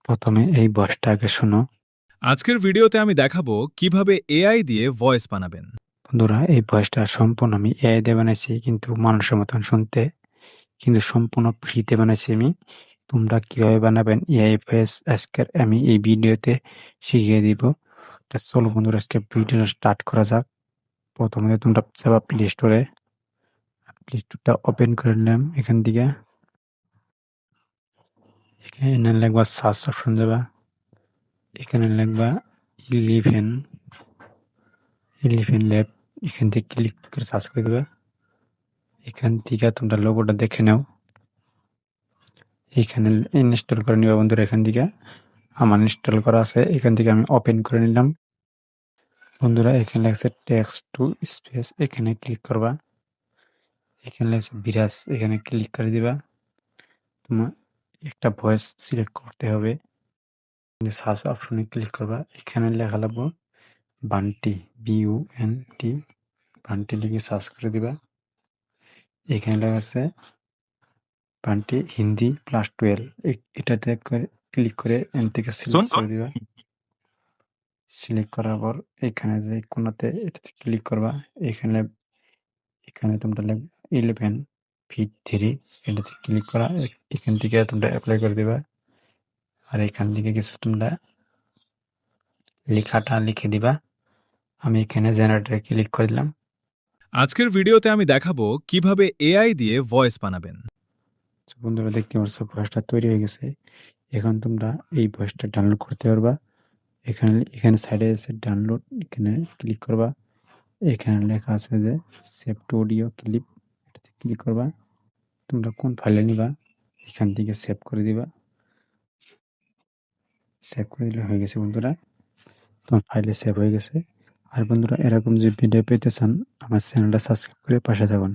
প্রথমে এই ভয়েসটা আগে শোনো। আজকের ভিডিওতে আমি দেখাবো কিভাবে এআই দিয়ে ভয়েস বানাবেন। বন্ধুরা, এই ভয়েসটা সম্পূর্ণ আমি এআই দিয়ে বানাইছি, কিন্তু মানুষের মতন শুনতে, কিন্তু সম্পূর্ণ ফ্রিতে বানাইছি আমি। তোমরা কিভাবে বানাবেন এআই ভয়েস আজকের আমি এই ভিডিওতে শিখিয়ে দিব। তা চলো বন্ধুরা, আজকে ভিডিওটা স্টার্ট করা যাক। প্রথমে তোমরা যাবা প্লে স্টোরে। প্লে স্টোরটা ওপেন করে নিলাম। এখান থেকে এখানে লিখবা সার্চ অপশন, যাবা এখানে লিখবা ইলেভেন ইলেভেন ল্যাব। এখান থেকে ক্লিক করে সার্চ করে দেবা। এখান থেকে তোমরা লোগোটা দেখে নাও। এখানে ইনস্টল করে নিবা বন্ধুরা। এখান থেকে আমার ইনস্টল করা আছে, এখান থেকে আমি ওপেন করে নিলাম। বন্ধুরা, এখানে লেখছে টেক্সট টু স্পেস, এখানে ক্লিক করবা। এখানে লেখছে বিরাজ, এখানে ক্লিক করে দিবা। তোমার একটা ভয়েস সিলেক্ট করতে হবে। সার্চ অপশনে ক্লিক করবা। এখানে লেখা লাগবো বান্টি, BUNT, বান্টি লিখে সার্চ করে দিবা। এখানে লেখা আছে বান্টি হিন্দি +12, এটাতে ক্লিক করে এন থেকে সিলেক্ট করে দিবা। সিলেক্ট করার পর এখানে যে কোনাতে এটাতে ক্লিক করবা। এখানে এখানে তোমরা লিখবে 11 ফিট 3, এটাতে ক্লিক করা। এখান থেকে তোমরা অ্যাপ্লাই করে দিবা। আর এখান থেকে কিছু তোমরা লেখাটা লিখে দিবা। আমি এখানে জেনারেটরে ক্লিক করে দিলাম। আজকের ভিডিওতে আমি দেখাবো কিভাবে এআই দিয়ে ভয়েস বানাবেন। তো বন্ধুরা, দেখতে পাচ্ছ ভয়েসটা তৈরি হয়ে গেছে। এখন তোমরা এই ভয়েসটা ডাউনলোড করতে পারবা। এখানে এখানে সাইডে আছে ডাউনলোড, এখানে ক্লিক করবা। এখানে লেখা আছে যে সেভ টু অডিও ক্লিপ, এটাতে ক্লিক করবা। তোমরা কোন ফাইলে নিবা এখান থেকে সেভ করে দিবা। সেভ করে দিলে হয়ে গেছে বন্ধুরা, তোমার ফাইলে সেভ হয়ে গেছে। আর বন্ধুরা, এরকম যে ভিডিও পেতে চান আমার চ্যানেলটা সাবস্ক্রাইব করে পাশে থাকুন।